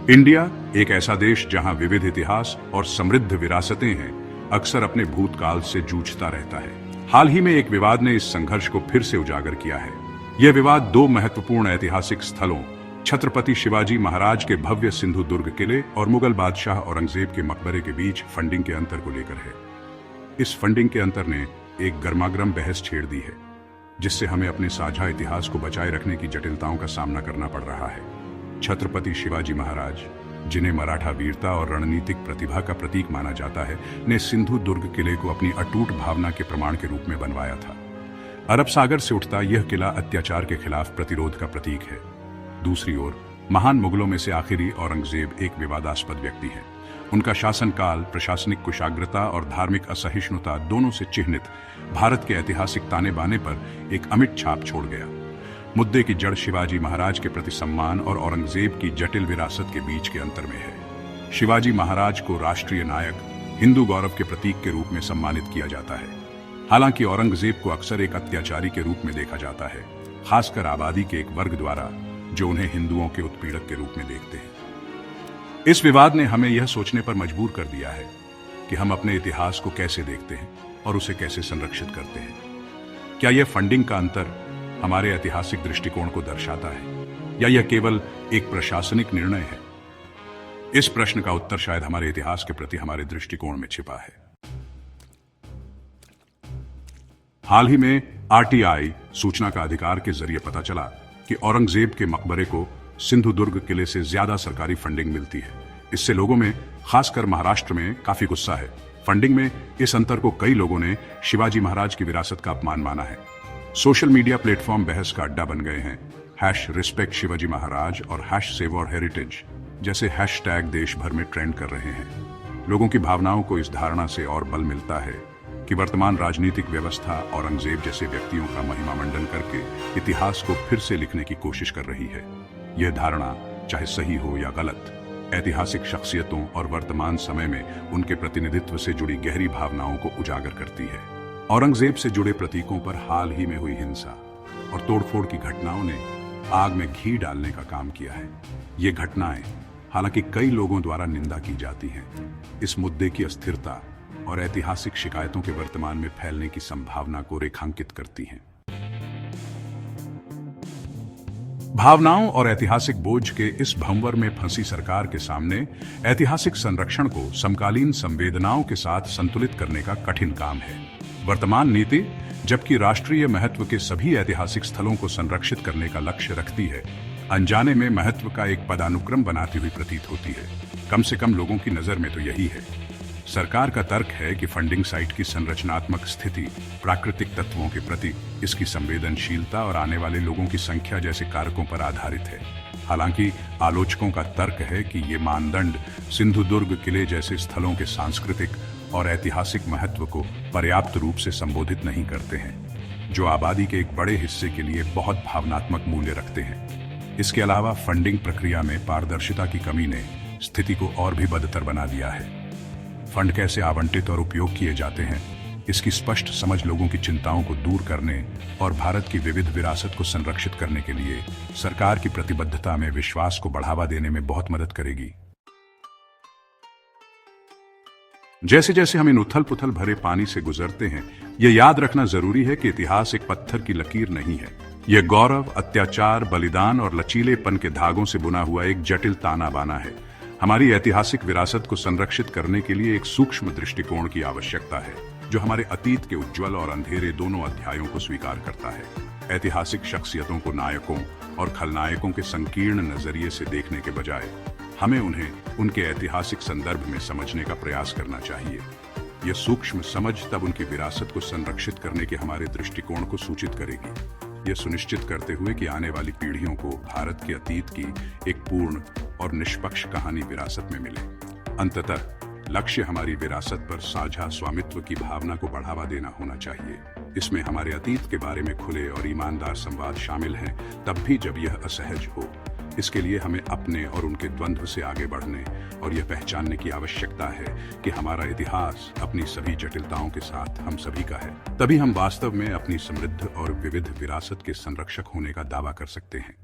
India एक ऐसा देश जहां विविध इतिहास और समृद्ध विरासतें हैं, अक्सर अपने भूतकाल से जूझता रहता है। हाल ही में एक विवाद ने इस संघर्ष को फिर से उजागर किया है। यह विवाद दो महत्वपूर्ण ऐतिहासिक स्थलों, छत्रपति शिवाजी महाराज के भव्य सिंधु दुर्ग किले और मुगल बादशाह औरंगजेब के मकबरे के बीच फंडिंग के अंतर को लेकर है। इस फंडिंग के अंतर ने एक गर्मागर्म बहस छेड़ दी है, जिससे हमें अपने साझा इतिहास को बचाए रखने की जटिलताओं का सामना करना पड़ रहा है। छत्रपति शिवाजी महाराज, जिन्हें मराठा वीरता और रणनीतिक प्रतिभा का प्रतीक माना जाता है, ने सिंधु दुर्ग किले को अपनी अटूट भावना के प्रमाण के रूप में बनवाया था। अरब सागर से उठता यह किला अत्याचार के खिलाफ प्रतिरोध का प्रतीक है। दूसरी ओर महान मुगलों में से आखिरी औरंगजेब एक विवादास्पद व्यक्ति है। उनका शासनकाल प्रशासनिक कुशाग्रता और धार्मिक असहिष्णुता दोनों से चिह्नित भारत के ऐतिहासिक ताने बाने पर एक अमिट छाप छोड़ गया। मुद्दे की जड़ शिवाजी महाराज के प्रति सम्मान और औरंगजेब की जटिल विरासत के बीच के अंतर में है। शिवाजी महाराज को राष्ट्रीय नायक, हिंदू गौरव के प्रतीक के रूप में सम्मानित किया जाता है, हालांकि औरंगजेब को अक्सर एक अत्याचारी के रूप में देखा जाता है, खासकर आबादी के एक वर्ग द्वारा जो उन्हें हिंदुओं के उत्पीड़क के रूप में देखते हैं। इस विवाद ने हमें यह सोचने पर मजबूर कर दिया है कि हम अपने इतिहास को कैसे देखते हैं और उसे कैसे संरक्षित करते हैं। क्या यह फंडिंग का अंतर हमारे ऐतिहासिक दृष्टिकोण को दर्शाता है, या यह केवल एक प्रशासनिक निर्णय है? इस प्रश्न का उत्तर शायद हमारे इतिहास के प्रति हमारे दृष्टिकोण में छिपा है। हाल ही में आरटीआई सूचना का अधिकार के जरिए पता चला कि औरंगजेब के मकबरे को सिंधु दुर्ग किले से ज्यादा सरकारी फंडिंग मिलती है। इससे लोगों में, खासकर महाराष्ट्र में, काफी गुस्सा है। फंडिंग में इस अंतर को कई लोगों ने शिवाजी महाराज की विरासत का अपमान माना है। सोशल मीडिया प्लेटफॉर्म बहस का अड्डा बन गए हैं। #रिस्पेक्ट शिवाजी महाराज और #सेव आवर हेरिटेज जैसे हैशटैग देश भर में ट्रेंड कर रहे हैं। लोगों की भावनाओं को इस धारणा से और बल मिलता है कि वर्तमान राजनीतिक व्यवस्था औरंगजेब जैसे व्यक्तियों का महिमा मंडन करके इतिहास को फिर से लिखने की कोशिश कर रही है। यह धारणा, चाहे सही हो या गलत, ऐतिहासिक शख्सियतों और वर्तमान समय में उनके प्रतिनिधित्व से जुड़ी गहरी भावनाओं को उजागर करती है। औरंगजेब से जुड़े प्रतीकों पर हाल ही में हुई हिंसा और तोड़फोड़ की घटनाओं ने आग में घी डालने का काम किया है। ये घटनाएं हालांकि कई लोगों द्वारा निंदा की जाती हैं, इस मुद्दे की अस्थिरता और ऐतिहासिक शिकायतों के वर्तमान में फैलने की संभावना को रेखांकित करती हैं। भावनाओं और ऐतिहासिक बोझ के इस भंवर में फंसी सरकार के सामने ऐतिहासिक संरक्षण को समकालीन संवेदनाओं के साथ संतुलित करने का कठिन काम है। वर्तमान नीति, जबकि राष्ट्रीय महत्व के सभी ऐतिहासिक स्थलों को संरक्षित करने का लक्ष्य रखती है, अनजाने में महत्व का एक पदानुक्रम बनाती हुई प्रतीत होती है। कम से कम लोगों की नजर में तो यही है। सरकार का तर्क है कि फंडिंग साइट की संरचनात्मक स्थिति प्राकृतिक तत्वों के प्रति इसकी संवेदनशीलता और आने वाले लोगों की संख्या जैसे कारकों पर आधारित है। हालांकि आलोचकों का तर्क है कि ये मानदंड सिंधु दुर्ग किले जैसे स्थलों के सांस्कृतिक और ऐतिहासिक महत्व को पर्याप्त रूप से संबोधित नहीं करते हैं, जो आबादी के एक बड़े हिस्से के लिए बहुत भावनात्मक मूल्य रखते हैं। इसके अलावा फंडिंग प्रक्रिया में पारदर्शिता की कमी ने स्थिति को और भी बदतर बना दिया है। फंड कैसे आवंटित और उपयोग किए जाते हैं, इसकी स्पष्ट समझ लोगों की चिंताओं को दूर करने और भारत की विविध विरासत को संरक्षित करने के लिए सरकार की प्रतिबद्धता में विश्वास को बढ़ावा देने में बहुत मदद करेगी। जैसे जैसे हम इन उथल पुथल भरे पानी से गुजरते हैं, यह याद रखना जरूरी है कि इतिहास एक पत्थर की लकीर नहीं है। यह गौरव, अत्याचार, बलिदान और लचीलेपन के धागों से बुना हुआ एक जटिल ताना बाना है। हमारी ऐतिहासिक विरासत को संरक्षित करने के लिए एक सूक्ष्म दृष्टिकोण की आवश्यकता है, जो हमारे अतीत के उज्ज्वल और अंधेरे दोनों अध्यायों को स्वीकार करता है। ऐतिहासिक शख्सियतों को नायकों और खलनायकों के संकीर्ण नजरिए से देखने के बजाय हमें उन्हें उनके ऐतिहासिक संदर्भ में समझने का प्रयास करना चाहिए। यह सूक्ष्म समझ तब उनकी विरासत को संरक्षित करने के हमारे दृष्टिकोण को सूचित करेगी, यह सुनिश्चित करते हुए कि आने वाली पीढ़ियों को भारत के अतीत की एक पूर्ण और निष्पक्ष कहानी विरासत में मिले। अंततः लक्ष्य हमारी विरासत पर साझा स्वामित्व की भावना को बढ़ावा देना होना चाहिए। इसमें हमारे अतीत के बारे में खुले और ईमानदार संवाद शामिल हैं, तब भी जब यह असहज हो। इसके लिए हमें अपने और उनके द्वंद्व से आगे बढ़ने और यह पहचानने की आवश्यकता है कि हमारा इतिहास अपनी सभी जटिलताओं के साथ हम सभी का है। तभी हम वास्तव में अपनी समृद्ध और विविध विरासत के संरक्षक होने का दावा कर सकते हैं।